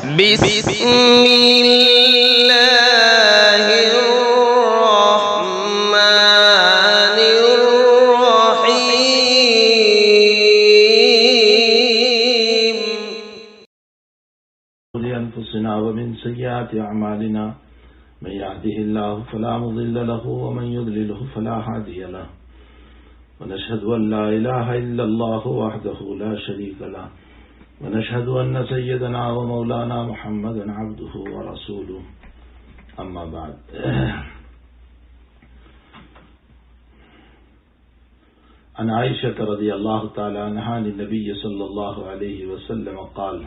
بسم اللہ الرحمن الرحیم لأنفسنا ومن سيئات أعمالنا من يهده الله فلا مضل له ومن يضلله فلا هادي له ونشهد أن لا إله إلا الله وحده لا شريك له ونشهد أن سيدنا ومولانا محمدا عبده ورسوله أما بعد. عن عائشة رضي الله تعالى عنها عن النبي صلى الله عليه وسلم قال: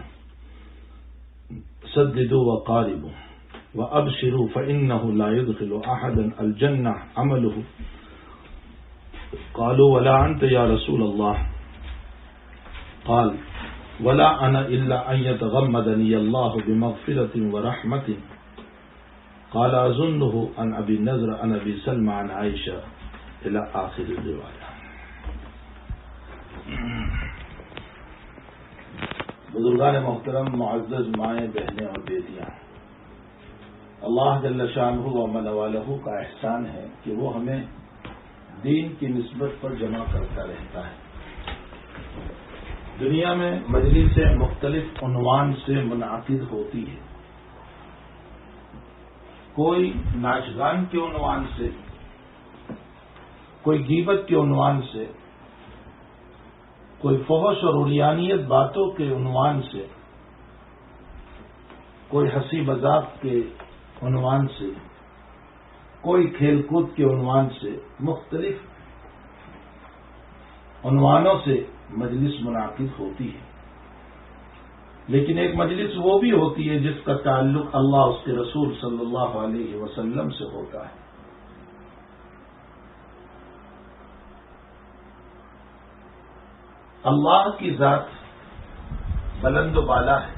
سددوا وقاربوا وأبشروا فإنه لا يدخل أحدا الجنة عمله. قالوا: ولا أنت يا رسول الله؟ قال: ولا أنا إلا أن يتغمدني الله بمغفرة ورحمة. قال: أظنه عن أبي النضر عن أبي سلمى عن عائشة إلى آخر الرواية. بزرگان محترم، معزز مائیں، بہنیں اور بیٹیاں، اللہ جل شانہ و من والہ کا احسان ہے کہ وہ ہمیں دین کی نسبت پر جمع کرتا رہتا ہے. دنیا میں مجلسیں مختلف عنوان سے منعقد ہوتی ہے. کوئی ناچ گان کے عنوان سے، کوئی غیبت کے عنوان سے، کوئی فحش اور عریانیت باتوں کے عنوان سے، کوئی ہنسی مذاق کے عنوان سے، کوئی کھیل کود کے عنوان سے، مختلف عنوانوں سے مجلس منعقد ہوتی ہے. لیکن ایک مجلس وہ بھی ہوتی ہے جس کا تعلق اللہ اس کے رسول صلی اللہ علیہ وسلم سے ہوتا ہے. اللہ کی ذات بلند و بالا ہے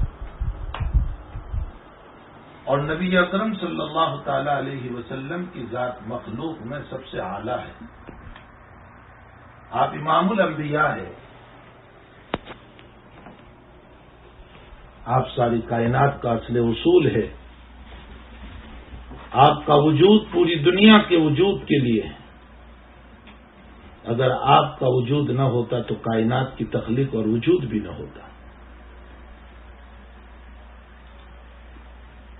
اور نبی اکرم صلی اللہ تعالی علیہ وسلم کی ذات مخلوق میں سب سے اعلیٰ ہے. آپ امام الانبیاء ہے، آپ ساری کائنات کا اصل اصول ہے. آپ کا وجود پوری دنیا کے وجود کے لیے ہے. اگر آپ کا وجود نہ ہوتا تو کائنات کی تخلیق اور وجود بھی نہ ہوتا.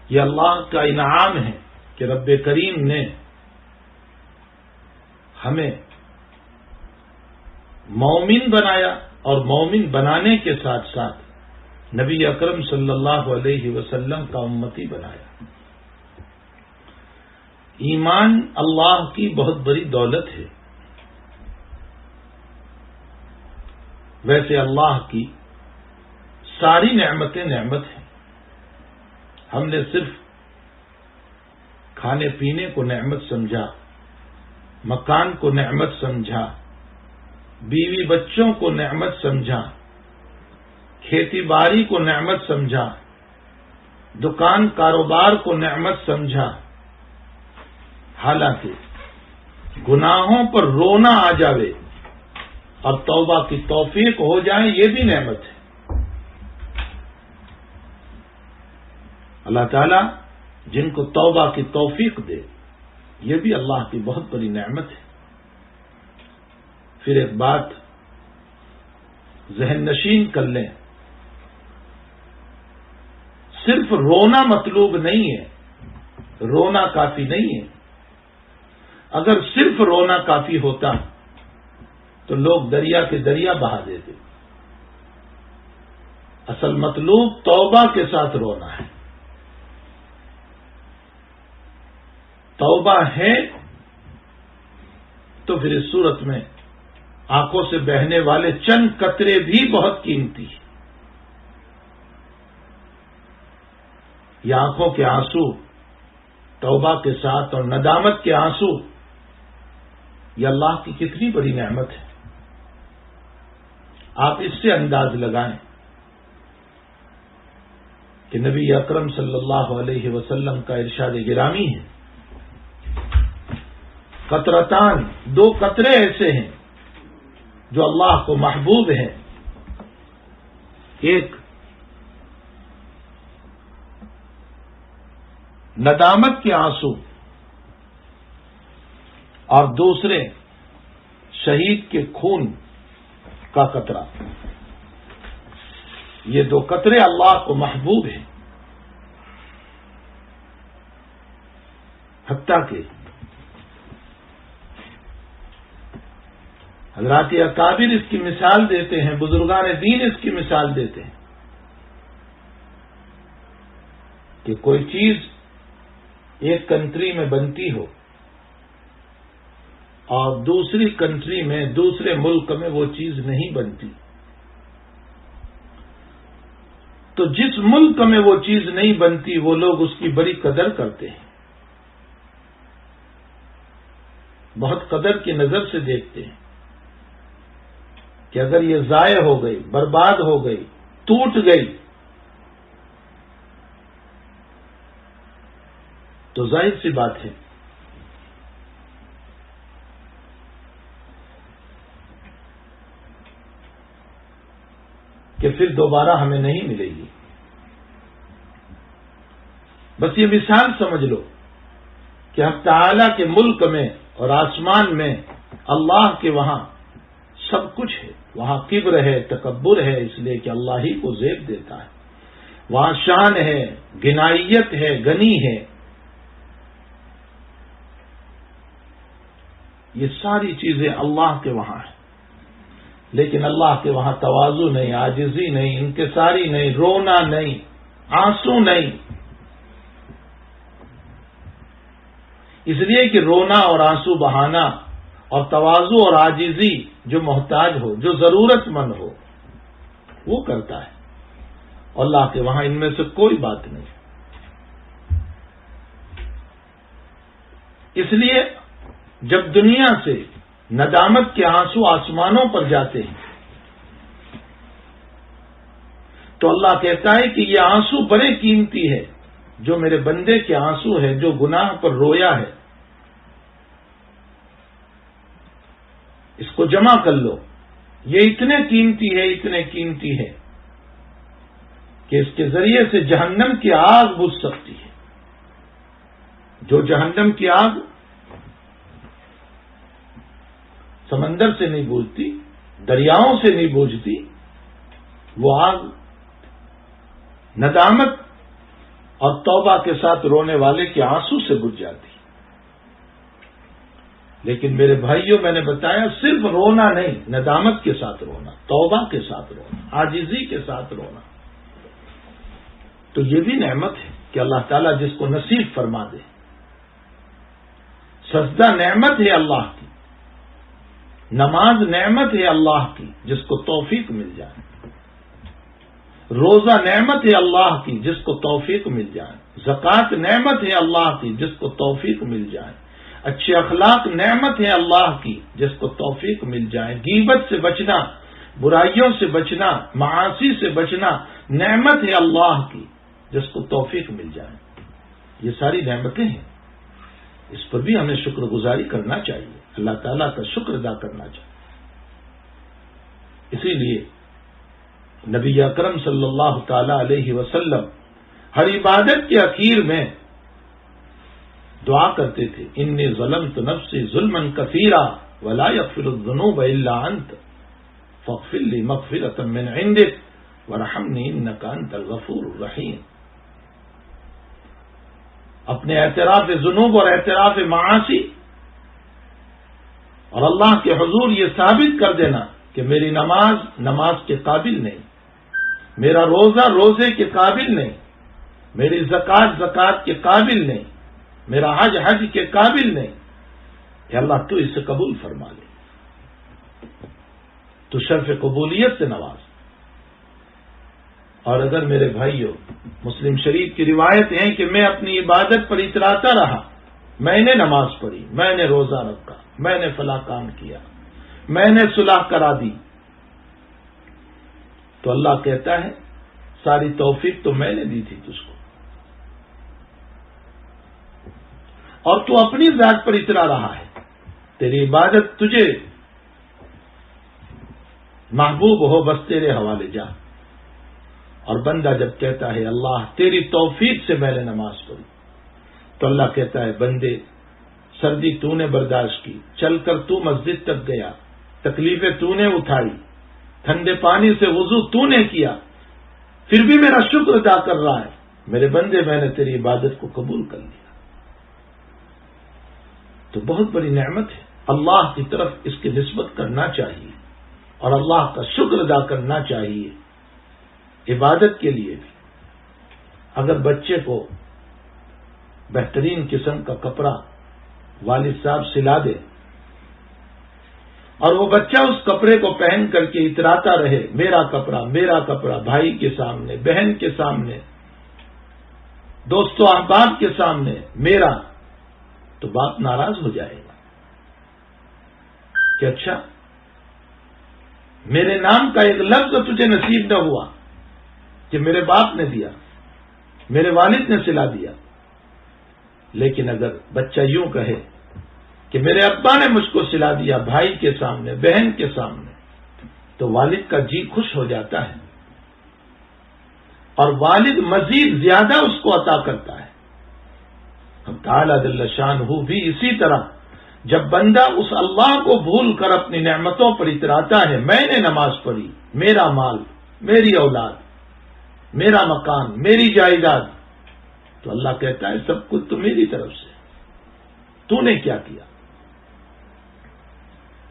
یہ اللہ کا انعام ہے کہ رب کریم نے ہمیں مومن بنایا اور مومن بنانے کے ساتھ ساتھ نبی اکرم صلی اللہ علیہ وسلم کا امتی بنایا. ایمان اللہ کی بہت بڑی دولت ہے. ویسے اللہ کی ساری نعمتیں نعمت ہیں. ہم نے صرف کھانے پینے کو نعمت سمجھا، مکان کو نعمت سمجھا، بیوی بچوں کو نعمت سمجھا، کھیتی باڑی کو نعمت سمجھا، دکان کاروبار کو نعمت سمجھا. حالانکہ گناہوں پر رونا آ جاوے اور توبہ کی توفیق ہو جائے یہ بھی نعمت ہے. اللہ تعالیٰ جن کو توبہ کی توفیق دے یہ بھی اللہ کی بہت بڑی نعمت ہے. پھر ایک بات ذہن نشین کر لیں، صرف رونا مطلوب نہیں ہے، رونا کافی نہیں ہے. اگر صرف رونا کافی ہوتا تو لوگ دریا کے دریا بہا دیتے. اصل مطلوب توبہ کے ساتھ رونا ہے. توبہ ہے تو پھر اس صورت میں آنکھوں سے بہنے والے چند قطرے بھی بہت قیمتی ہیں. یہ آنکھوں کے آنسو توبہ کے ساتھ اور ندامت کے آنسو یہ اللہ کی کتنی بڑی نعمت ہے. آپ اس سے انداز لگائیں کہ نبی اکرم صلی اللہ علیہ وسلم کا ارشاد گرامی ہے، قطرتان، دو قطرے ایسے ہیں جو اللہ کو محبوب ہیں. ایک ندامت کے آنسو اور دوسرے شہید کے خون کا قطرہ، یہ دو قطرے اللہ کو محبوب ہیں، حتیٰ کہ حضرات اکابر اس کی مثال دیتے ہیں، بزرگان دین اس کی مثال دیتے ہیں کہ کوئی چیز ایک کنٹری میں بنتی ہو اور دوسری کنٹری میں، دوسرے ملک میں وہ چیز نہیں بنتی، تو جس ملک میں وہ چیز نہیں بنتی وہ لوگ اس کی بڑی قدر کرتے ہیں، بہت قدر کی نظر سے دیکھتے ہیں کہ اگر یہ ضائع ہو گئی، برباد ہو گئی، ٹوٹ گئی تو ظاہر سی بات ہے کہ پھر دوبارہ ہمیں نہیں ملے گی۔ بس یہ مثال سمجھ لو کہ حق تعالی کے ملک میں اور آسمان میں اللہ کے وہاں سب کچھ ہے، وہاں کبر ہے، تکبر ہے، اس لیے کہ اللہ ہی کو زیب دیتا ہے، وہاں شان ہے، گنائیت ہے، غنی ہے، یہ ساری چیزیں اللہ کے وہاں ہیں، لیکن اللہ کے وہاں تواضع نہیں، عاجزی نہیں، انکساری نہیں، رونا نہیں، آنسو نہیں، اس لیے کہ رونا اور آنسو بہانا اور تواضع اور عاجزی جو محتاج ہو، جو ضرورت مند ہو، وہ کرتا ہے، اور اللہ کے وہاں ان میں سے کوئی بات نہیں۔ اس لیے جب دنیا سے ندامت کے آنسو آسمانوں پر جاتے ہیں تو اللہ کہتا ہے کہ یہ آنسو بڑے قیمتی ہے، جو میرے بندے کے آنسو ہے، جو گناہ پر رویا ہے، اس کو جمع کر لو، یہ اتنے قیمتی ہے، اتنے قیمتی ہے کہ اس کے ذریعے سے جہنم کی آگ بجھ سکتی ہے۔ جو جہنم کی آگ سمندر سے نہیں بجھتی، دریاؤں سے نہیں بجھتی، وہ آگ ندامت اور توبہ کے ساتھ رونے والے کے آنسو سے بجھ جاتی۔ لیکن میرے بھائیوں، میں نے بتایا صرف رونا نہیں، ندامت کے ساتھ رونا، توبہ کے ساتھ رونا، عاجزی کے ساتھ رونا، تو یہ بھی نعمت ہے کہ اللہ تعالیٰ جس کو نصیب فرما دے۔ سجدہ نعمت ہے اللہ کی، نماز نعمت ہے اللہ کی جس کو توفیق مل جائے، روزہ نعمت ہے اللہ کی جس کو توفیق مل جائے، زکوٰۃ نعمت ہے اللہ کی جس کو توفیق مل جائے، اچھے اخلاق نعمت ہے اللہ کی جس کو توفیق مل جائے، غیبت سے بچنا، برائیوں سے بچنا، معاصی سے بچنا نعمت ہے اللہ کی جس کو توفیق مل جائے۔ یہ ساری نعمتیں ہیں، اس پر بھی ہمیں شکر گزاری کرنا چاہیے، اللہ تعالیٰ کا شکر ادا کرنا چاہیے۔ اسی لیے نبی اکرم صلی اللہ تعالی علیہ وسلم ہر عبادت کے اخیر میں دعا کرتے تھے، انی ظلمت نفسی ظلما کثیرا ولا یغفر الذنوب الا انت فاغفر لی مغفرۃ من عندک وارحمنی انک انت الغفور الرحیم۔ اپنے اعتراف ذنوب اور اعتراف معاصی اور اللہ کے حضور یہ ثابت کر دینا کہ میری نماز نماز کے قابل نہیں، میرا روزہ روزے کے قابل نہیں، میری زکوٰۃ زکوٰۃ کے قابل نہیں، میرا حج حج کے قابل نہیں، کہ اللہ تو اسے قبول فرما لے، تو شرف قبولیت سے نواز۔ اور اگر میرے بھائیوں، مسلم شریف کی روایت ہے کہ میں اپنی عبادت پر اتراتا رہا، میں نے نماز پڑھی، میں نے روزہ رکھا، میں نے فلاں کام کیا، میں نے صلح کرا دی، تو اللہ کہتا ہے ساری توفیق تو میں نے دی تھی تجھ کو، اور تو اپنی ذات پر اترا رہا ہے، تیری عبادت تجھے محبوب ہو، بس تیرے حوالے جا۔ اور بندہ جب کہتا ہے اللہ تیری توفیق سے میں نے نماز پڑھی، تو اللہ کہتا ہے بندے سردی تو نے برداشت کی، چل کر تو مسجد تک گیا، تکلیفیں تو نے اٹھائی، ٹھنڈے پانی سے وضو تو نے کیا، پھر بھی میرا شکر ادا کر رہا ہے، میرے بندے میں نے تیری عبادت کو قبول کر لیا۔ تو بہت بڑی نعمت ہے، اللہ کی طرف اس کی نسبت کرنا چاہیے اور اللہ کا شکر ادا کرنا چاہیے۔ عبادت کے لیے بھی اگر بچے کو بہترین قسم کا کپڑا والد صاحب سلا دے اور وہ بچہ اس کپڑے کو پہن کر کے اتراتا رہے، میرا کپڑا میرا کپڑا، بھائی کے سامنے، بہن کے سامنے، دوستوں احباب کے سامنے میرا، تو باپ ناراض ہو جائے گا کہ اچھا میرے نام کا ایک لفظ تجھے نصیب نہ ہوا کہ میرے باپ نے دیا، میرے والد نے سلا دیا۔ لیکن اگر بچہ یوں کہے کہ میرے ابا نے مجھ کو سلا دیا بھائی کے سامنے، بہن کے سامنے، تو والد کا جی خوش ہو جاتا ہے اور والد مزید زیادہ اس کو عطا کرتا ہے۔ اب تعالیٰ جل شانہ بھی اسی طرح جب بندہ اس اللہ کو بھول کر اپنی نعمتوں پر اتراتا ہے، میں نے نماز پڑھی، میرا مال، میری اولاد، میرا مکان، میری جائیداد، تو اللہ کہتا ہے سب کچھ تو میری طرف سے، تو نے کیا کیا؟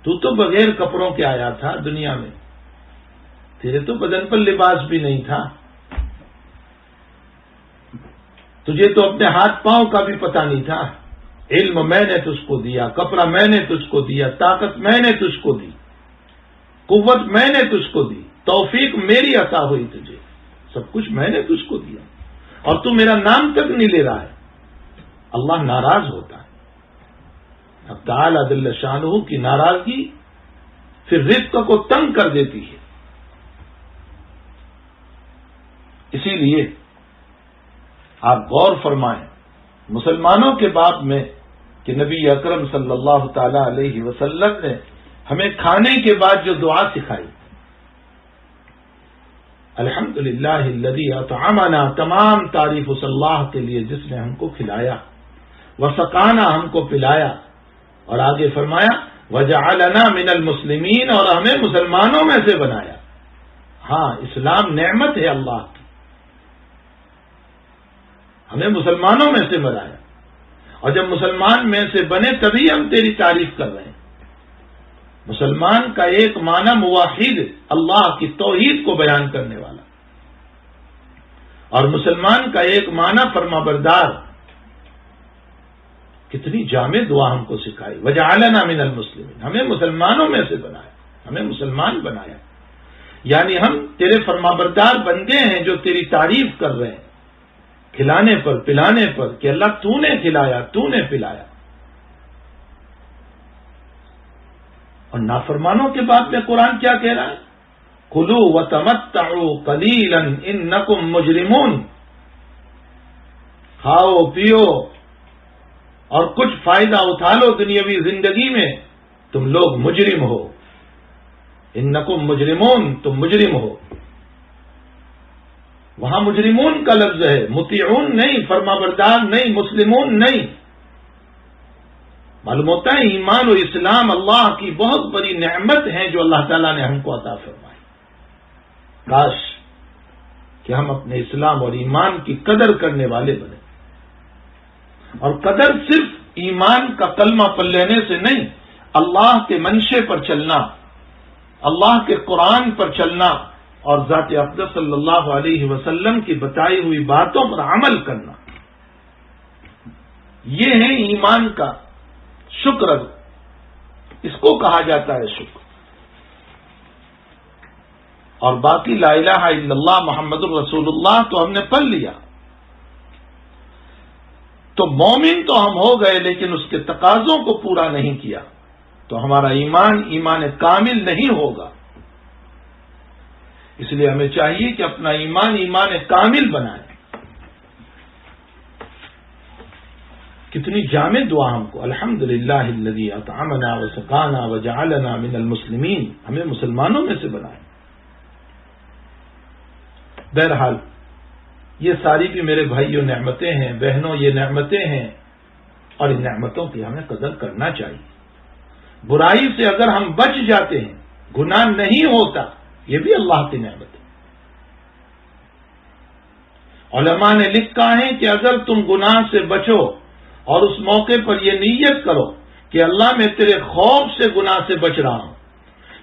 تو بغیر کپڑوں کے آیا تھا دنیا میں، تیرے تو بدن پر لباس بھی نہیں تھا، تجھے تو اپنے ہاتھ پاؤں کا بھی پتہ نہیں تھا، علم میں نے تجھ کو دیا، کپڑا میں نے تجھ کو دیا، طاقت میں نے تجھ کو دی، قوت میں نے تجھ کو دی، توفیق میری عطا ہوئی تجھے، سب کچھ میں نے تجھ کو دیا، اور تو میرا نام تک نہیں لے رہا ہے۔ اللہ ناراض ہوتا ہے۔ اب تعالیٰ جل شانہ کی ناراضگی پھر رزق کو تنگ کر دیتی ہے۔ اسی لیے آپ غور فرمائیں مسلمانوں کے باب میں کہ نبی اکرم صلی اللہ تعالی علیہ وسلم نے ہمیں کھانے کے بعد جو دعا سکھائی، الحمدللہ الذی اطعمنا، تمام تعریف اس اللہ کے لیے جس نے ہم کو کھلایا، وسقانا، ہم کو پلایا، اور آگے فرمایا وجعلنا من المسلمین، اور ہمیں مسلمانوں میں سے بنایا۔ ہاں، اسلام نعمت ہے اللہ کی، ہمیں مسلمانوں میں سے بنایا، اور جب مسلمان میں سے بنے تبھی ہم تیری تعریف کر رہے ہیں۔ مسلمان کا ایک معنی موحد، اللہ کی توحید کو بیان کرنے والا، اور مسلمان کا ایک معنی فرما بردار۔ کتنی جامع دعا ہم کو سکھائی، وجعلنا من المسلمین، ہمیں مسلمانوں میں سے بنایا، ہمیں مسلمان بنایا، یعنی ہم تیرے فرما بردار بندے ہیں جو تیری تعریف کر رہے ہیں کھلانے پر، پلانے پر، کہ اللہ تو نے کھلایا، تو نے پلایا۔ اور نافرمانوں کے بعد میں قرآن کیا کہہ رہا ہے؟ کلوا وتمتعوا قلیلا انکم مجرمون، کھاؤ پیو اور کچھ فائدہ اٹھا لو دنیاوی زندگی میں، تم لوگ مجرم ہو، انکم مجرمون، تم مجرم ہو۔ وہاں مجرمون کا لفظ ہے، مطیعون نہیں، فرما بردار نہیں، مسلمون نہیں۔ معلوم ہوتا ہے ایمان و اسلام اللہ کی بہت بڑی نعمت ہے جو اللہ تعالیٰ نے ہم کو عطا فرمائی۔ کاش کہ ہم اپنے اسلام اور ایمان کی قدر کرنے والے بنے، اور قدر صرف ایمان کا کلمہ پڑھ لینے سے نہیں، اللہ کے منشے پر چلنا، اللہ کے قرآن پر چلنا، اور ذات اقدس صلی اللہ علیہ وسلم کی بتائی ہوئی باتوں پر عمل کرنا، یہ ہے ایمان کا شکر، اس کو کہا جاتا ہے شکر۔ اور باقی لا الہ الا اللہ محمد الرسول اللہ تو ہم نے پڑھ لیا، تو مومن تو ہم ہو گئے، لیکن اس کے تقاضوں کو پورا نہیں کیا تو ہمارا ایمان ایمان کامل نہیں ہوگا۔ اس لیے ہمیں چاہیے کہ اپنا ایمان ایمان کامل بنائیں۔ کتنی جامع دعا ہم کو، الحمدللہ الذی اطعمنا وسقانا وجعلنا من المسلمین، ہمیں مسلمانوں میں سے بنائیں۔ بہرحال یہ ساری بھی میرے بھائیوں نعمتیں ہیں، بہنوں یہ نعمتیں ہیں، اور ان نعمتوں کی ہمیں قدر کرنا چاہیے۔ برائی سے اگر ہم بچ جاتے ہیں، گناہ نہیں ہوتا، یہ بھی اللہ کی نعمت ہے۔ علماء نے لکھا ہے کہ اگر تم گناہ سے بچو اور اس موقع پر یہ نیت کرو کہ اللہ میں تیرے خوف سے گناہ سے بچ رہا ہوں،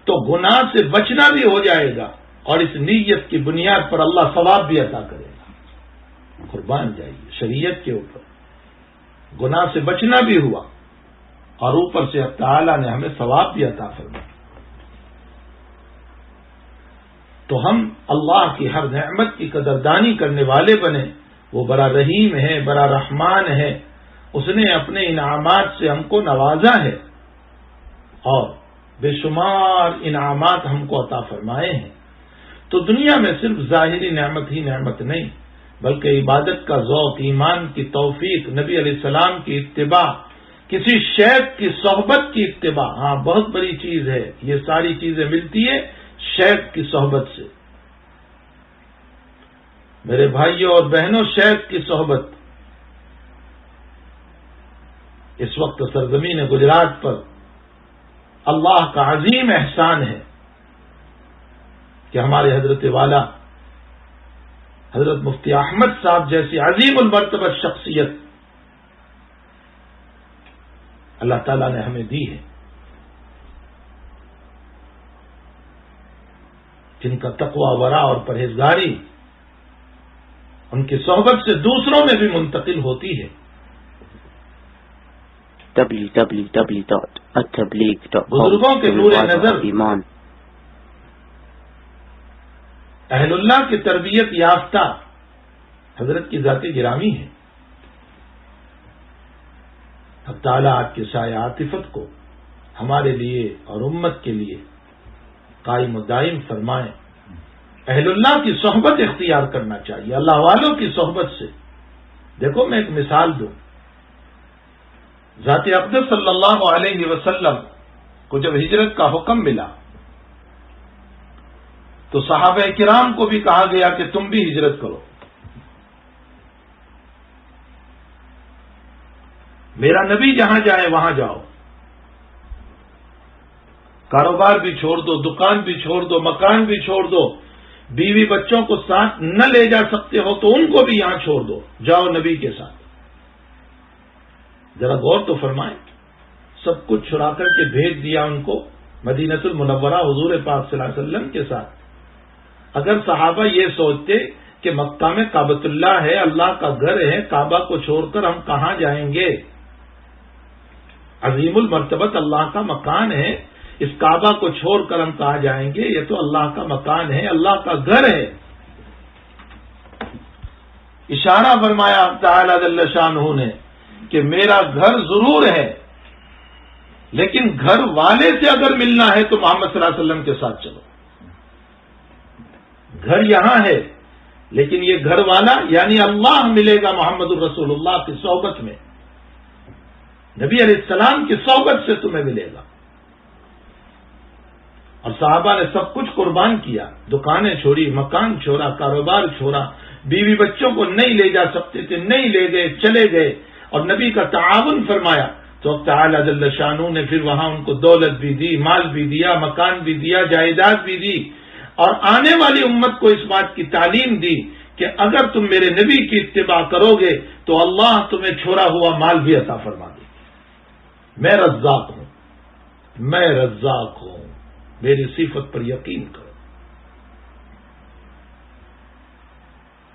تو گناہ سے بچنا بھی ہو جائے گا، اور اس نیت کی بنیاد پر اللہ ثواب بھی عطا کرے گا۔ قربان جائیے، شریعت کے اوپر گناہ سے بچنا بھی ہوا، اور اوپر سے اللہ تعالیٰ نے ہمیں ثواب بھی عطا فرمایا۔ تو ہم اللہ کی ہر نعمت کی قدردانی کرنے والے بنے۔ وہ بڑا رحیم ہے، بڑا رحمان ہے، اس نے اپنے انعامات سے ہم کو نوازا ہے، اور بے شمار انعامات ہم کو عطا فرمائے ہیں۔ تو دنیا میں صرف ظاہری نعمت ہی نعمت نہیں، بلکہ عبادت کا ذوق، ایمان کی توفیق، نبی علیہ السلام کی اتباع، کسی شیخ کی صحبت کی اتباع، ہاں بہت بڑی چیز ہے۔ یہ ساری چیزیں ملتی ہے شیخ کی صحبت سے۔ میرے بھائیوں اور بہنوں، شیخ کی صحبت اس وقت سرزمین گجرات پر اللہ کا عظیم احسان ہے کہ ہمارے حضرت والا حضرت مفتی احمد صاحب جیسی عظیم المرتبہ شخصیت اللہ تعالیٰ نے ہمیں دی ہے، جن کا تقوی، ورع اور پرہیزگاری ان کی صحبت سے دوسروں میں بھی منتقل ہوتی ہے۔ بزرگوں کے نور نظر، اہل اللہ کی تربیت یافتہ حضرت کی ذات گرامی ہے۔ اب تعالیٰ آپ کے سایہ عاطفت کو ہمارے لیے اور امت کے لیے قائم و دائم فرمائیں۔ اہل اللہ کی صحبت اختیار کرنا چاہیے، اللہ والوں کی صحبت سے۔ دیکھو میں ایک مثال دوں، ذات اقدس صلی اللہ علیہ وسلم کو جب ہجرت کا حکم ملا تو صحابہ کرام کو بھی کہا گیا کہ تم بھی ہجرت کرو۔ میرا نبی جہاں جائے وہاں جاؤ، کاروبار بھی چھوڑ دو، دکان بھی چھوڑ دو، مکان بھی چھوڑ دو، بیوی بچوں کو ساتھ نہ لے جا سکتے ہو تو ان کو بھی یہاں چھوڑ دو، جاؤ نبی کے ساتھ۔ ذرا غور تو فرمائیں، سب کچھ چھڑا کر کے بھیج دیا ان کو مدینہ المنورہ حضور پاک صلی اللہ علیہ وسلم کے ساتھ۔ اگر صحابہ یہ سوچتے کہ مکہ میں کعبۃ اللہ ہے، اللہ کا گھر ہے، کعبہ کو چھوڑ کر ہم کہاں جائیں گے، عظیم المرتبت اللہ کا مکان ہے، اس کعبہ کو چھوڑ کر ہم کہاں جائیں گے، یہ تو اللہ کا مکان ہے، اللہ کا گھر ہے۔ اشارہ فرمایا تعالیٰ جل شانہ نے کہ میرا گھر ضرور ہے، لیکن گھر والے سے اگر ملنا ہے تو محمد صلی اللہ علیہ وسلم کے ساتھ چلو۔ گھر یہاں ہے، لیکن یہ گھر والا یعنی اللہ ملے گا محمد الرسول اللہ کی صحبت میں، نبی علیہ السلام کی صحبت سے تمہیں ملے گا۔ اور صحابہ نے سب کچھ قربان کیا، دکانیں چھوڑی، مکان چھوڑا، کاروبار چھوڑا، بیوی بچوں کو نہیں لے جا سکتے تھے، نہیں لے گئے، چلے گئے، اور نبی کا تعاون فرمایا تو تعالیٰ جل شانہ نے پھر وہاں ان کو دولت بھی دی، مال بھی دیا، مکان بھی دیا، جائیداد بھی دی، اور آنے والی امت کو اس بات کی تعلیم دی کہ اگر تم میرے نبی کی اتباع کرو گے تو اللہ تمہیں چھوڑا ہوا مال بھی عطا فرما دے۔ میں رزاق ہوں، میں رزاق ہوں، میری صفت پر یقین کرو۔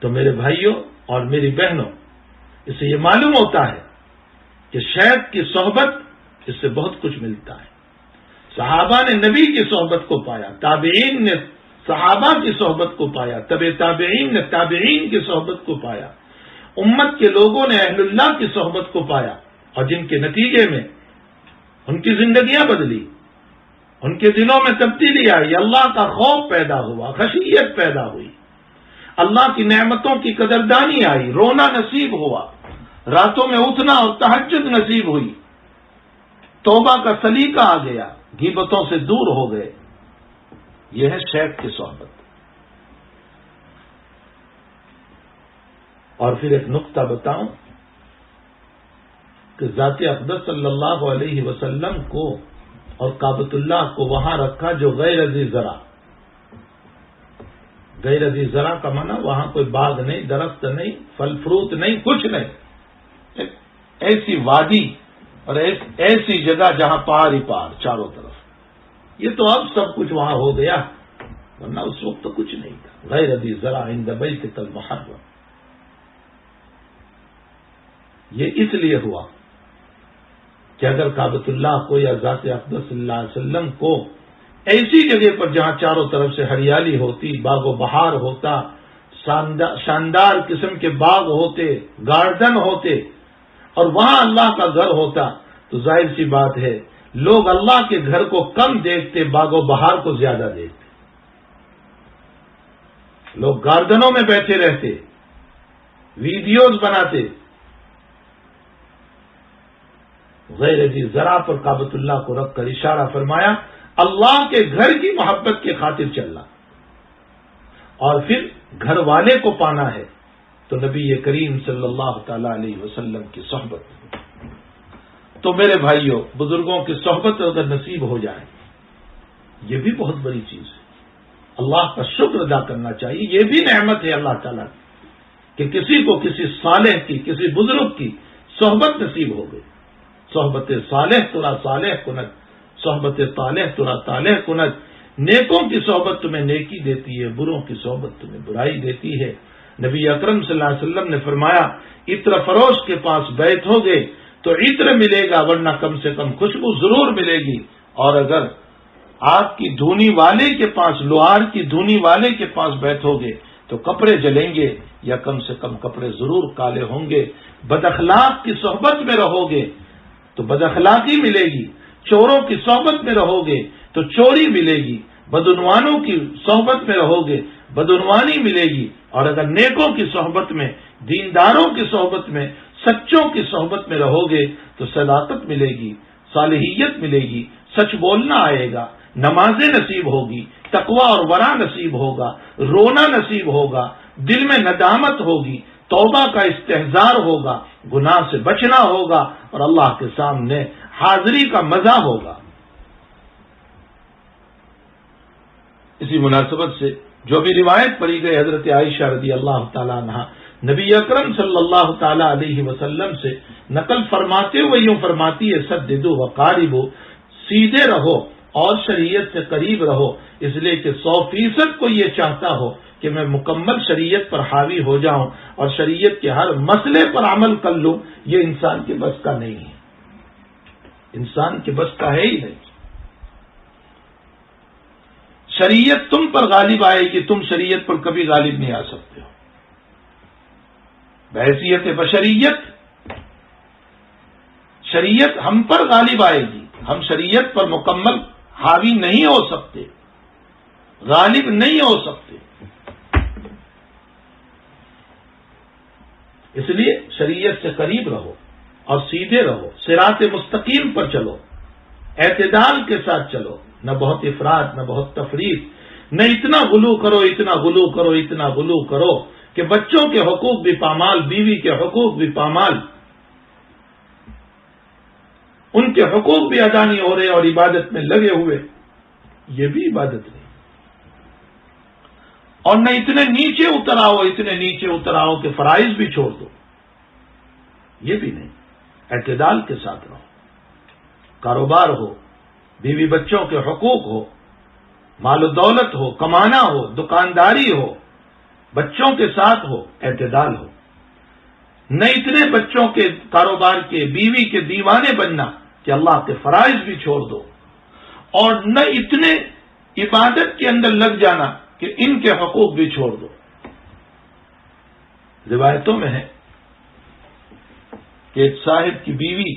تو میرے بھائیوں اور میری بہنوں، اس سے یہ معلوم ہوتا ہے کہ شیخ کی صحبت، اس سے بہت کچھ ملتا ہے۔ صحابہ نے نبی کی صحبت کو پایا، تابعین نے صحابہ کی صحبت کو پایا، تابعین نے تابعین کی صحبت کو پایا، امت کے لوگوں نے اہل اللہ کی صحبت کو پایا، اور جن کے نتیجے میں ان کی زندگیاں بدلی، ان کے دلوں میں تبدیلی آئی، اللہ کا خوف پیدا ہوا، خشیت پیدا ہوئی، اللہ کی نعمتوں کی قدردانی آئی، رونا نصیب ہوا، راتوں میں اٹھنا اور تہجد نصیب ہوئی، توبہ کا سلیقہ آ گیا، غیبتوں سے دور ہو گئے۔ یہ ہے شیخ کی صحبت۔ اور پھر ایک نقطہ بتاؤں کہ ذات اقدس صلی اللہ علیہ وسلم کو اور کعبۃ اللہ کو وہاں رکھا جو غیر ذی زرع. غیر ذی زرع کا معنی وہاں کوئی باغ نہیں، درخت نہیں، پھل فروٹ نہیں، کچھ نہیں. ایک ایسی وادی اور ایسی جگہ جہاں پار ہی پار چاروں طرف. یہ تو اب سب کچھ وہاں ہو گیا، ورنہ اس وقت تو کچھ نہیں تھا. غیر ذی زرع عند بیتک المحرم. یہ اس لیے ہوا کہ اگر کعبۃ اللہ کو یا ذات اقدس صلی اللہ علیہ وسلم کو ایسی جگہ پر جہاں چاروں طرف سے ہریالی ہوتی، باغ و بہار ہوتا، شاندار قسم کے باغ ہوتے، گارڈن ہوتے، اور وہاں اللہ کا گھر ہوتا، تو ظاہر سی بات ہے لوگ اللہ کے گھر کو کم دیکھتے، باغ و بہار کو زیادہ دیکھتے. لوگ گارڈنوں میں بیٹھے رہتے، ویڈیوز بناتے. غیر ذی زرع پر کعبۃ اللہ کو رکھ کر اشارہ فرمایا اللہ کے گھر کی محبت کی خاطر چلنا، اور پھر گھر والے کو پانا ہے تو نبی کریم صلی اللہ تعالی علیہ وسلم کی صحبت. تو میرے بھائیوں، بزرگوں کی صحبت اگر نصیب ہو جائے یہ بھی بہت بڑی چیز ہے. اللہ کا شکر ادا کرنا چاہیے. یہ بھی نعمت ہے اللہ تعالیٰ کی کہ کسی کو کسی صالح کی، کسی بزرگ کی صحبت نصیب ہو گئی. صحبت صالح ترا صالح کنت، صحبت طالح ترا طالح کنت. نیکوں کی صحبت تمہیں نیکی دیتی ہے، بروں کی صحبت تمہیں برائی دیتی ہے. نبی اکرم صلی اللہ علیہ وسلم نے فرمایا عطر فروش کے پاس بیٹھو گے تو عطر ملے گا، ورنہ کم سے کم خوشبو ضرور ملے گی. اور اگر آگ کی دھونی والے کے پاس، لوہار کی دھونی والے کے پاس بیٹھو گے تو کپڑے جلیں گے، یا کم سے کم کپڑے ضرور کالے ہوں گے. بد اخلاق کی صحبت میں رہو گے تو بد اخلاقی ملے گی. چوروں کی صحبت میں رہو گے تو چوری ملے گی. بدعنوانوں کی صحبت میں رہو گے بدعنوانی ملے گی. اور اگر نیکوں کی صحبت میں، دینداروں کی صحبت میں، سچوں کی صحبت میں رہو گے تو صداقت ملے گی، صالحیت ملے گی، سچ بولنا آئے گا، نمازیں نصیب ہوگی، تقوی اور ورع نصیب ہوگا، رونا نصیب ہوگا، دل میں ندامت ہوگی، توبہ کا استحضار ہوگا، گناہ سے بچنا ہوگا، اور اللہ کے سامنے حاضری کا مزہ ہوگا. اسی مناسبت سے جو بھی روایت پڑھی گئی حضرت عائشہ رضی اللہ تعالیٰ عنہ نبی اکرم صلی اللہ تعالیٰ علیہ وسلم سے نقل فرماتے ہوئے یوں فرماتی ہے سددوا وقاربوا، سیدھے رہو اور شریعت سے قریب رہو. اس لیے کہ 100% کو یہ چاہتا ہو کہ میں مکمل شریعت پر حاوی ہو جاؤں اور شریعت کے ہر مسئلے پر عمل کر لوں، یہ انسان کے بس کا نہیں ہے. انسان کے بس کا ہے ہی نہیں. شریعت تم پر غالب آئے گی، تم شریعت پر کبھی غالب نہیں آ سکتے ہو. بحیثیت بشریت شریعت ہم پر غالب آئے گی، ہم شریعت پر مکمل حاوی نہیں ہو سکتے، غالب نہیں ہو سکتے. اس لیے شریعت سے قریب رہو اور سیدھے رہو، صراط مستقیم پر چلو، اعتدال کے ساتھ چلو، نہ بہت افراط نہ بہت تفریط، نہ اتنا غلو کرو اتنا غلو کرو اتنا غلو کرو کہ بچوں کے حقوق بھی پامال، بیوی کے حقوق بھی پامال، ان کے حقوق بھی ادا نہیں ہو رہے اور عبادت میں لگے ہوئے. یہ بھی عبادت نہیں. اور نہ اتنے نیچے اتر آؤ کہ فرائض بھی چھوڑ دو. یہ بھی نہیں. اعتدال کے ساتھ رہو. کاروبار ہو، بیوی بچوں کے حقوق ہو، مال و دولت ہو، کمانا ہو، دکانداری ہو، بچوں کے ساتھ ہو، اعتدال ہو. نہ اتنے بچوں کے کاروبار کے، بیوی کے دیوانے بننا کہ اللہ کے فرائض بھی چھوڑ دو، اور نہ اتنے عبادت کے اندر لگ جانا کہ ان کے حقوق بھی چھوڑ دو. روایتوں میں ہے کہ ایک صاحب کی بیوی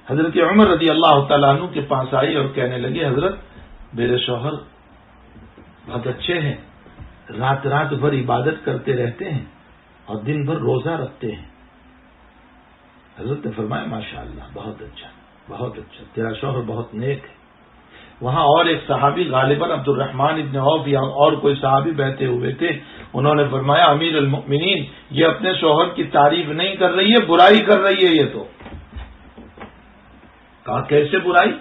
حضرت عمر رضی اللہ تعالیٰ عنہ کے پاس آئی اور کہنے لگے حضرت میرے شوہر بہت اچھے ہیں، رات رات بھر عبادت کرتے رہتے ہیں اور دن بھر روزہ رکھتے ہیں. حضرت نے فرمایا ماشاءاللہ، بہت اچھا، تیرا شوہر بہت نیک ہے. وہاں اور ایک صحابی غالباً عبد الرحمن ابن عوف یا اور کوئی صحابی بیٹھے ہوئے تھے. انہوں نے فرمایا امیر المؤمنین یہ اپنے شوہر کی تعریف نہیں کر رہی ہے، برائی کر رہی ہے. یہ تو کہا کیسے برائی؟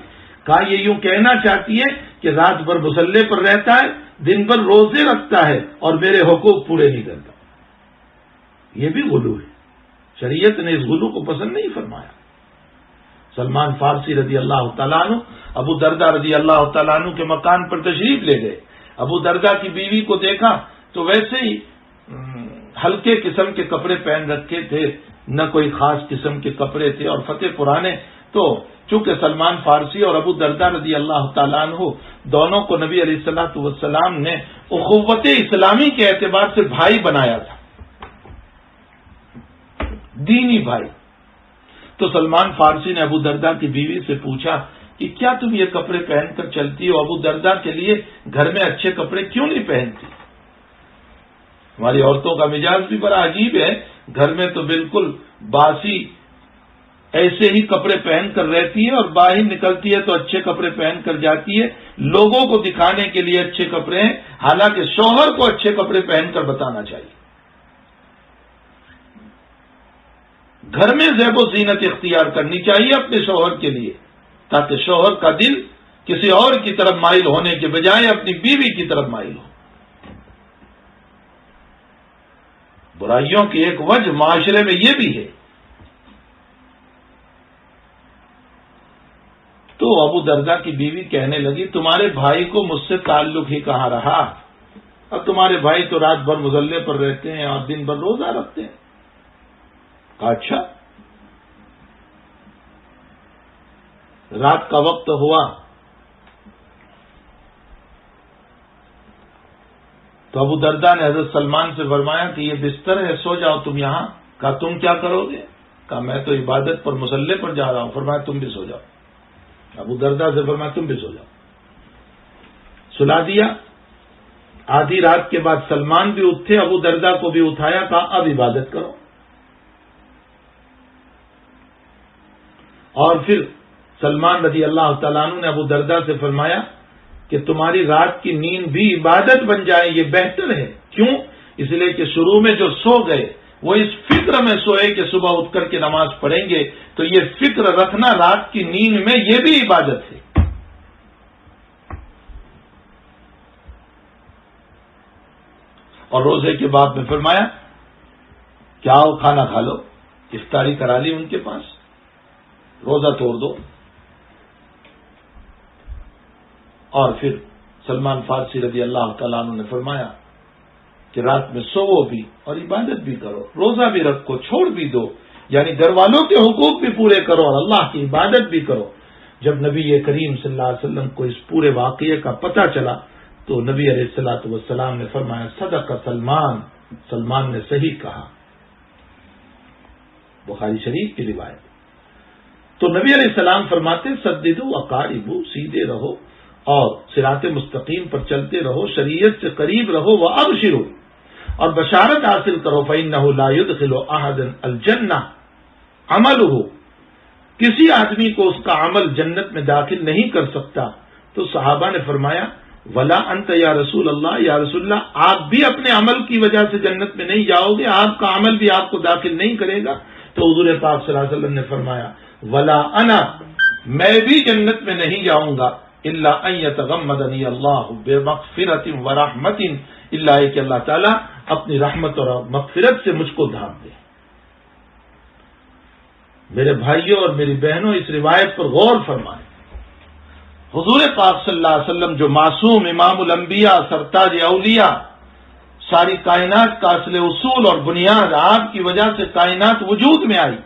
کہا یہ یوں کہنا چاہتی ہے کہ رات بھر مصلے پر رہتا ہے، دن بھر روزے رکھتا ہے اور میرے حقوق پورے نہیں کرتا. یہ بھی غلو ہے. شریعت نے اس غلو کو پسند نہیں فرمایا. سلمان فارسی رضی اللہ تعالیٰ عنہ ابو دردہ رضی اللہ تعالیٰ عنہ کے مکان پر تشریف لے گئے. ابو دردہ کی بیوی کو دیکھا تو ویسے ہی ہلکے قسم کے کپڑے پہن رکھے تھے، نہ کوئی خاص قسم کے کپڑے تھے اور فتح پرانے. تو چونکہ سلمان فارسی اور ابو دردہ رضی اللہ تعالیٰ عنہ دونوں کو نبی علیہ الصلوۃ والسلام نے اخوت اسلامی کے اعتبار سے بھائی بنایا تھا، دینی بھائی. تو سلمان فارسی نے ابو دردہ کی بیوی سے پوچھا کہ کیا تم یہ کپڑے پہن کر چلتی ہو؟ ابو دردہ کے لیے گھر میں اچھے کپڑے کیوں نہیں پہنتی؟ ہماری عورتوں کا مزاج بھی بڑا عجیب ہے، گھر میں تو بالکل باسی ایسے ہی کپڑے پہن کر رہتی ہے اور باہر نکلتی ہے تو اچھے کپڑے پہن کر جاتی ہے، لوگوں کو دکھانے کے لیے اچھے کپڑے ہیں، حالانکہ شوہر کو اچھے کپڑے پہن کر بتانا چاہیے. گھر میں زیب و زینت اختیار کرنی چاہیے اپنے شوہر کے لیے، تاکہ شوہر کا دل کسی اور کی طرف مائل ہونے کے بجائے اپنی بیوی کی طرف مائل ہو. برائیوں کی ایک وجہ معاشرے میں یہ بھی ہے. تو ابو دردہ کی بیوی کہنے لگی تمہارے بھائی کو مجھ سے تعلق ہی کہاں رہا، اب تمہارے بھائی تو رات بھر مصلے پر رہتے ہیں اور دن بھر روزہ رکھتے ہیں. اچھا، رات کا وقت ہوا تو ابو دردہ نے حضرت سلمان سے فرمایا کہ یہ بستر ہے، سو جاؤ تم یہاں. کہا تم کیا کرو گے؟ کہا میں تو عبادت پر مصلے پر جا رہا ہوں. فرمایا تم بھی سو جاؤ. ابو دردہ سے فرمایا تم بھی سو جاؤ. سلا دیا. آدھی رات کے بعد سلمان بھی اٹھے، ابو دردہ کو بھی اٹھایا، کہا اب عبادت کرو. اور پھر سلمان رضی اللہ تعالیٰ عنہ نے ابو دردہ سے فرمایا کہ تمہاری رات کی نیند بھی عبادت بن جائے، یہ بہتر ہے. کیوں؟ اس لیے کہ شروع میں جو سو گئے وہ اس فکر میں سوئے کہ صبح اٹھ کر کے نماز پڑھیں گے، تو یہ فکر رکھنا رات کی نیند میں یہ بھی عبادت ہے. اور روزے کے بعد میں فرمایا کیا آؤ کھانا کھا لو. افطاری کرا لی ان کے پاس، روزہ توڑ دو. اور پھر سلمان فارسی رضی اللہ تعالیٰ عنہ نے فرمایا کہ رات میں سوو بھی اور عبادت بھی کرو، روزہ بھی رکھو، چھوڑ بھی دو، یعنی گھر والوں کے حقوق بھی پورے کرو اور اللہ کی عبادت بھی کرو. جب نبی کریم صلی اللہ علیہ وسلم کو اس پورے واقعے کا پتہ چلا تو نبی علیہ الصلوۃ والسلام نے فرمایا صدق سلمان، سلمان نے صحیح کہا. بخاری شریف کی روایت. تو نبی علیہ السلام فرماتے سددو وقاربو، سیدھے رہو اور صراط مستقیم پر چلتے رہو، شریعت سے قریب رہو، وابشروا، اور بشارت حاصل کرو، فإنہ لا يدخل احد الجنہ عملہ، کسی آدمی کو اس کا عمل جنت میں داخل نہیں کر سکتا. تو صحابہ نے فرمایا ولا انت یا رسول اللہ، یا رسول اللہ آپ بھی اپنے عمل کی وجہ سے جنت میں نہیں جاؤ گے، آپ کا عمل بھی آپ کو داخل نہیں کرے گا. تو حضور پاک صلی اللہ علیہ وسلم نے فرمایا ولا انا، میں بھی جنت میں نہیں جاؤں گا، الا ان یتغمدنی اللہ بمغفرۃ ورحمۃ، الا کہ اللہ تعالیٰ اپنی رحمت اور مغفرت سے مجھ کو ڈھانپ دے. میرے بھائیوں اور میری بہنوں، اس روایت پر غور فرمائیں. حضور پاک صلی اللہ علیہ وسلم جو معصوم امام الانبیاء سرتاج اولیاء، ساری کائنات کا اصل اصول اور بنیاد، آپ کی وجہ سے کائنات وجود میں آئی،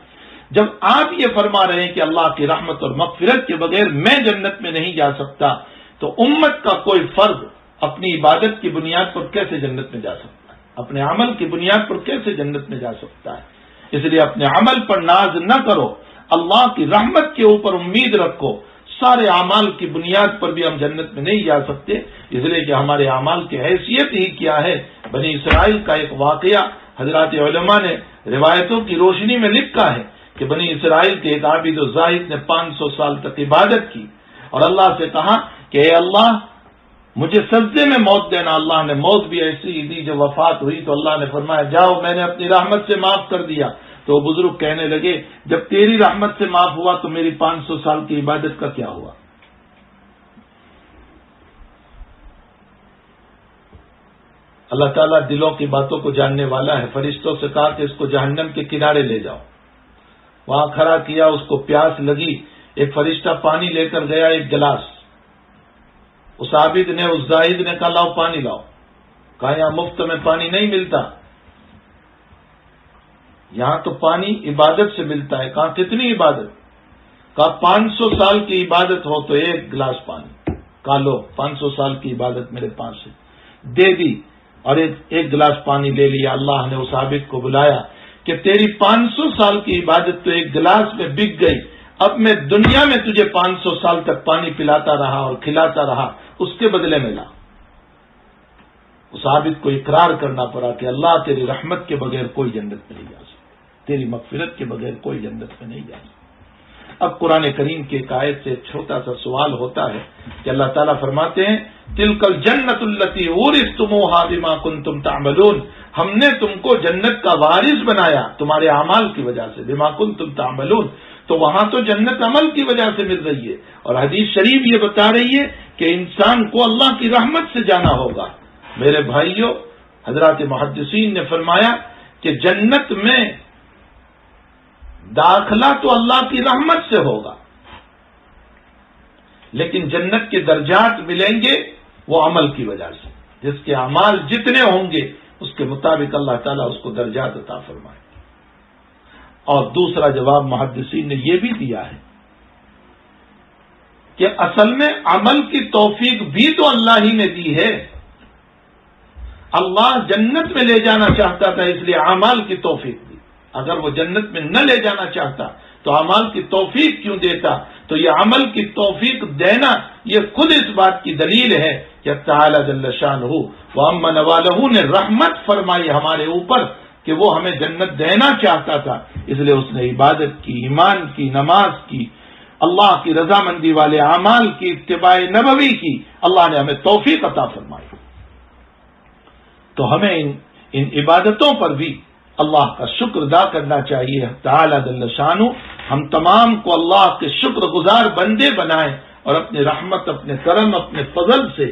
جب آپ یہ فرما رہے ہیں کہ اللہ کی رحمت اور مغفرت کے بغیر میں جنت میں نہیں جا سکتا، تو امت کا کوئی فرد اپنی عبادت کی بنیاد پر کیسے جنت میں جا سکتا ہے؟ اپنے عمل کی بنیاد پر کیسے جنت میں جا سکتا ہے؟ اس لیے اپنے عمل پر ناز نہ کرو، اللہ کی رحمت کے اوپر امید رکھو. سارے اعمال کی بنیاد پر بھی ہم جنت میں نہیں جا سکتے، اس لیے کہ ہمارے اعمال کی حیثیت ہی کیا ہے. بنی اسرائیل کا ایک واقعہ حضرات علماء نے روایتوں کی روشنی میں لکھا ہے کہ بنی اسرائیل کے ایک عابد و زاہد نے 500 سال تک عبادت کی اور اللہ سے کہا کہ اے اللہ مجھے سجدے میں موت دینا. اللہ نے موت بھی ایسی ہی دی. جب وفات ہوئی تو اللہ نے فرمایا جاؤ میں نے اپنی رحمت سے معاف کر دیا. تو وہ بزرگ کہنے لگے جب تیری رحمت سے معاف ہوا تو میری 500 سال کی عبادت کا کیا ہوا؟ اللہ تعالیٰ دلوں کی باتوں کو جاننے والا ہے. فرشتوں سے کہا کہ اس کو جہنم کے کنارے لے جاؤ. وہاں کھڑا کیا, اس کو پیاس لگی. ایک فرشتہ پانی لے کر گیا, ایک گلاس. اس عابد نے, اس زاہد نے کہا لاؤ پانی لاؤ. کہا یہاں مفت میں پانی نہیں ملتا, یہاں تو پانی عبادت سے ملتا ہے. کہا کتنی عبادت؟ کہا 500 سال کی عبادت ہو تو ایک گلاس پانی. کہا لو 500 سال کی عبادت میرے پاس ہے. دے دی اور ایک گلاس پانی لے لیا. اللہ نے اس عابد کو بلایا کہ تیری 500 سال کی عبادت تو ایک گلاس میں بک گئی, اب میں دنیا میں تجھے 500 سال تک پانی پلاتا رہا اور کھلاتا رہا, اس کے بدلے میں لا. اس عابد کو اقرار کرنا پڑا کہ اللہ تیری رحمت کے بغیر کوئی جنت میں نہیں جا سکتا, تیری مغفرت کے بغیر کوئی جنت میں نہیں جا سکتا. اب قرآن کریم کی ایک آیت سے ایک چھوٹا سا سوال ہوتا ہے کہ اللہ تعالیٰ فرماتے ہیں تلک الجنت التی اورثتموها بما کنتم تعملون, ہم نے تم کو جنت کا وارث بنایا تمہارے اعمال کی وجہ سے. بما کنتم تعملون, تو وہاں تو جنت عمل کی وجہ سے مل رہی ہے. اور حدیث شریف یہ بتا رہی ہے کہ انسان کو اللہ کی رحمت سے جانا ہوگا. میرے بھائیوں, حضرات محدثین نے فرمایا کہ جنت میں داخلہ تو اللہ کی رحمت سے ہوگا, لیکن جنت کے درجات ملیں گے وہ عمل کی وجہ سے. جس کے اعمال جتنے ہوں گے اس کے مطابق اللہ تعالیٰ اس کو درجات عطا فرمائے. اور دوسرا جواب محدثین نے یہ بھی دیا ہے کہ اصل میں عمل کی توفیق بھی تو اللہ ہی نے دی ہے. اللہ جنت میں لے جانا چاہتا تھا اس لیے اعمال کی توفیق دی. اگر وہ جنت میں نہ لے جانا چاہتا تو اعمال کی توفیق کیوں دیتا؟ تو یہ عمل کی توفیق دینا یہ خود اس بات کی دلیل ہے کہ تعالی جل شانہ وامن والہ نے رحمت فرمائی ہمارے اوپر کہ وہ ہمیں جنت دینا چاہتا تھا, اس لیے اس نے عبادت کی, ایمان کی, نماز کی, اللہ کی رضامندی والے اعمال کی, اتباع نبوی کی. اللہ نے ہمیں توفیق عطا فرمائی. تو ہمیں ان عبادتوں پر بھی اللہ کا شکر ادا کرنا چاہیے. تعالی جل شانہ ہم تمام کو اللہ کے شکر گزار بندے بنائیں اور اپنے رحمت, اپنے کرم, اپنے فضل سے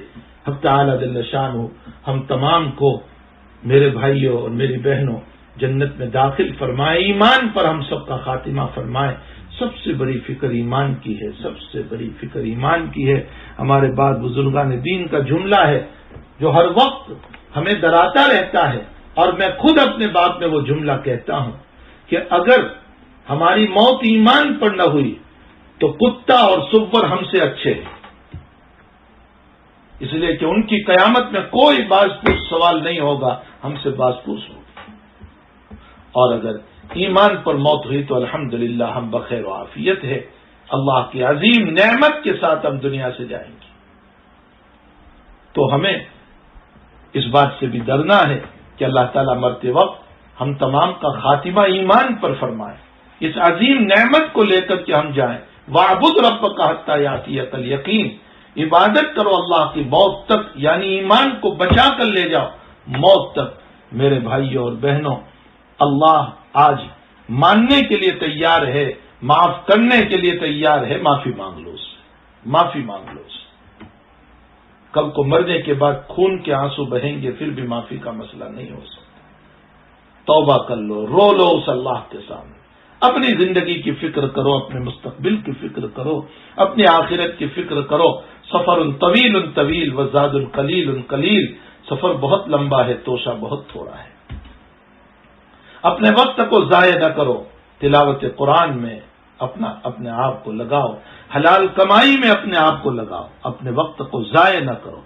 حق تعالی جل شانہ ہم تمام کو, میرے بھائیوں اور میری بہنوں, جنت میں داخل فرمائے. ایمان پر ہم سب کا خاتمہ فرمائے. سب سے بڑی فکر ایمان کی ہے, سب سے بڑی فکر ایمان کی ہے. ہمارے بعد بزرگان دین کا جملہ ہے جو ہر وقت ہمیں ڈراتا رہتا ہے, اور میں خود اپنے بات میں وہ جملہ کہتا ہوں کہ اگر ہماری موت ایمان پر نہ ہوئی تو کتا اور سور ہم سے اچھے ہیں, اس لیے کہ ان کی قیامت میں کوئی باز پوچھ سوال نہیں ہوگا, ہم سے باز پوچھ ہوگا. اور اگر ایمان پر موت ہوئی تو الحمدللہ ہم بخیر و عافیت ہے, اللہ کی عظیم نعمت کے ساتھ ہم دنیا سے جائیں گے. تو ہمیں اس بات سے بھی ڈرنا ہے کہ اللہ تعالیٰ مرتے وقت ہم تمام کا خاتمہ ایمان پر فرمائے, اس عظیم نعمت کو لے کر کے ہم جائیں. وَاعْبُدْ رَبَّكَ حَتَّىٰ يَأْتِيَكَ الْيَقِينُ, عبادت کرو اللہ کی موت تک, یعنی ایمان کو بچا کر لے جاؤ موت تک. میرے بھائیوں اور بہنوں, اللہ آج ماننے کے لیے تیار ہے, معاف کرنے کے لیے تیار ہے. معافی مانگ لو اس سے, معافی مانگ لو اس سے. کل کو مرنے کے بعد خون کے آنسو بہیں گے, پھر بھی معافی کا مسئلہ نہیں ہو سکتا. توبہ کر لو, رو لو اس اللہ کے سامنے. اپنی زندگی کی فکر کرو, اپنے مستقبل کی فکر کرو, اپنی آخرت کی فکر کرو. سفر طویل طویل وزاد قلیل قلیل, سفر بہت لمبا ہے, توشہ بہت تھوڑا ہے. اپنے وقت کو ضائع نہ کرو, تلاوت قرآن میں اپنے آپ کو لگاؤ, حلال کمائی میں اپنے آپ کو لگاؤ. اپنے وقت کو ضائع نہ کرو,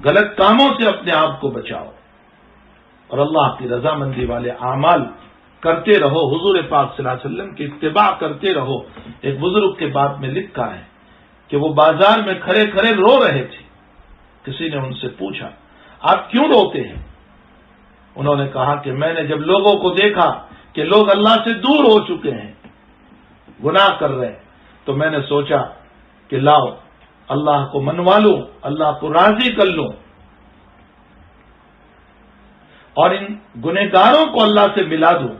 غلط کاموں سے اپنے آپ کو بچاؤ, اور اللہ کی رضامندی والے اعمال کرتے رہو. حضور پاک صلی اللہ علیہ وسلم کی اتباع کرتے رہو. ایک بزرگ کے بات میں لکھا ہے کہ وہ بازار میں کھڑے کھڑے رو رہے تھے. کسی نے ان سے پوچھا آپ کیوں روتے ہیں؟ انہوں نے کہا کہ میں نے جب لوگوں کو دیکھا کہ لوگ اللہ سے دور ہو چکے ہیں, گناہ کر رہے ہیں, تو میں نے سوچا کہ لاؤ اللہ کو منوا لوں، اللہ کو راضی کر لوں اور ان گنہگاروں کو اللہ سے ملا دوں،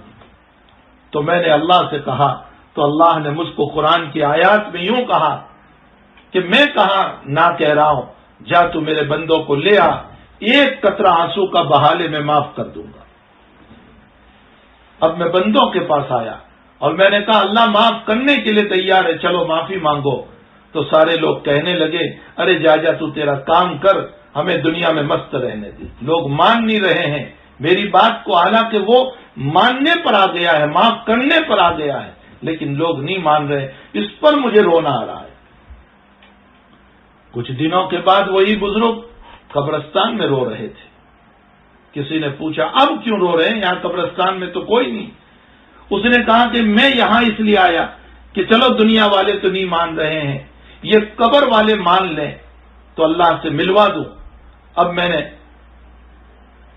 تو میں نے اللہ سے کہا تو اللہ نے مجھ کو قرآن کی آیات میں یوں کہا کہ میں کہاں نہ کہہ رہا ہوں، جا تو میرے بندوں کو لے آ، ایک قطرہ آنسو کا بہا لے، میں معاف کر دوں گا۔ اب میں بندوں کے پاس آیا اور میں نے کہا اللہ معاف کرنے کے لیے تیار ہے، چلو معافی مانگو۔ تو سارے لوگ کہنے لگے ارے جا تو تیرا کام کر، ہمیں دنیا میں مست رہنے دی۔ لوگ مان نہیں رہے ہیں میری بات کو، حالانکہ وہ ماننے پر آ گیا ہے، معاف کرنے پر آ گیا ہے، لیکن لوگ نہیں مان رہے، اس پر مجھے رونا آ رہا ہے۔ کچھ دنوں کے بعد وہی بزرگ قبرستان میں رو رہے تھے۔ کسی نے پوچھا اب کیوں رو رہے ہیں، یہاں قبرستان میں تو کوئی نہیں۔ اس نے کہا کہ میں یہاں اس لیے آیا کہ چلو دنیا والے تو نہیں مان رہے ہیں، یہ قبر والے مان لیں تو اللہ سے ملوا دوں۔ اب میں نے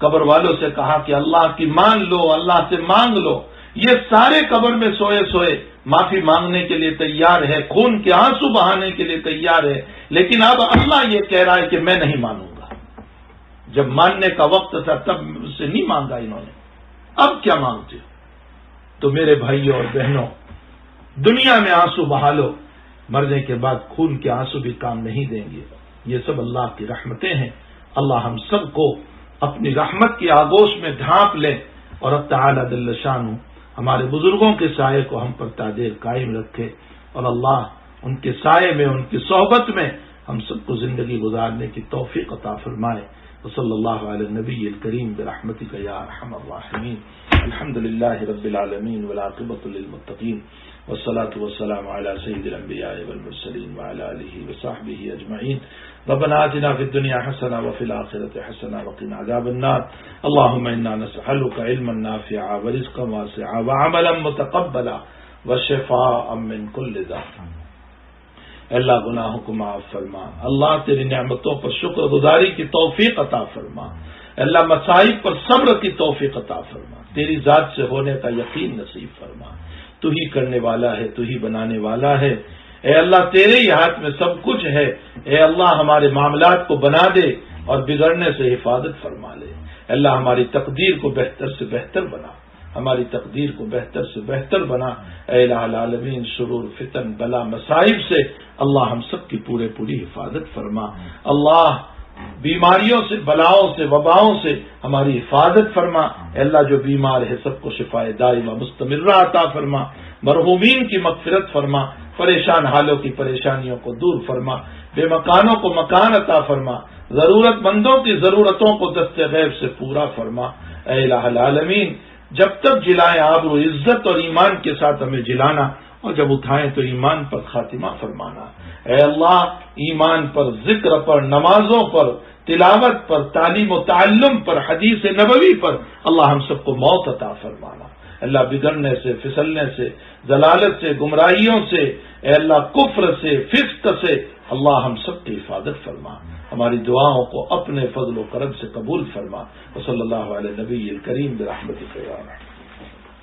قبر والوں سے کہا کہ اللہ کی مان لو، اللہ سے مانگ لو۔ یہ سارے قبر میں سوئے سوئے معافی مانگنے کے لیے تیار ہے، خون کے آنسو بہانے کے لیے تیار ہے، لیکن اب اللہ یہ کہہ رہا ہے کہ میں نہیں مانوں گا۔ جب ماننے کا وقت تھا تب اس سے نہیں مانگا انہوں نے، اب کیا مانگتے ہو؟ تو میرے بھائیوں اور بہنوں، دنیا میں آنسو بہا لو، مرنے کے بعد خون کے آنسو بھی کام نہیں دیں گے۔ یہ سب اللہ کی رحمتیں ہیں۔ اللہ ہم سب کو اپنی رحمت کی آغوش میں ڈھانپ لے اور اب تعالی جل شانہ ہمارے بزرگوں کے سائے کو ہم پر تادیر قائم رکھے، اور اللہ ان کے سائے میں، ان کی صحبت میں ہم سب کو زندگی گزارنے کی توفیق عطا فرمائے۔ وصلی اللہ علی النبی الکریم برحمتک یا ارحم الراحمین۔ الحمد للہ رب العالمین والعاقبۃ للمتقین والصلاة والسلام علی سید الانبیاء والمرسلین وعلی آلہ وصحبہ اجمعین۔ ربنا آتنا فی الدنیا حسنہ وفی الآخرۃ حسنہ وقنا عذاب النار۔ اللہم انا نسألک علما نافعا ورزقا واسعا وعملا متقبلا وشفاء من کل داء۔ اللہ گناہوں کو معاف فرما، اللہ تیری نعمتوں پر شکر گزاری کی توفیق عطا فرما، اللہ مصائب پر صبر کی توفیق عطا فرما، تیری ذات سے ہونے کا یقین نصیب فرما۔ تو ہی کرنے والا ہے، تو ہی بنانے والا ہے۔ اے اللہ تیرے ہی ہاتھ میں سب کچھ ہے۔ اے اللہ ہمارے معاملات کو بنا دے اور بگڑنے سے حفاظت فرما لے۔ اللہ ہماری تقدیر کو بہتر سے بہتر بنا، ہماری تقدیر کو بہتر سے بہتر بنا۔ اے الہ العالمین، شرور، فتن، بلا، مصائب سے اللہ ہم سب کی پوری حفاظت فرما۔ اللہ بیماریوں سے، بلاؤں سے، وباؤں سے ہماری حفاظت فرما۔ اے اللہ جو بیمار ہے سب کو شفائے دائمہ مستمرہ عطا فرما، مرحومین کی مغفرت فرما، پریشان حالوں کی پریشانیوں کو دور فرما، بے مکانوں کو مکان عطا فرما، ضرورت مندوں کی ضرورتوں کو دست غیب سے پورا فرما۔ اے الہ العالمین، جب تک جلائیں آبرو عزت اور ایمان کے ساتھ ہمیں جلانا، اور جب اٹھائیں تو ایمان پر خاتمہ فرمانا۔ اے اللہ ایمان پر، ذکر پر، نمازوں پر، تلاوت پر، تعلیم و تعلم پر، حدیث نبوی پر اللہ ہم سب کو موت عطا فرمانا۔ اللہ بگڑنے سے، پھسلنے سے، ضلالت سے، گمراہیوں سے، اے اللہ کفر سے، فسق سے اللہ ہم سب کی حفاظت فرما۔ ہماری دعاؤں کو اپنے فضل و کرم سے قبول فرما۔ وصلی اللہ علیہ نبی الکریم برحمتک یا ارحم۔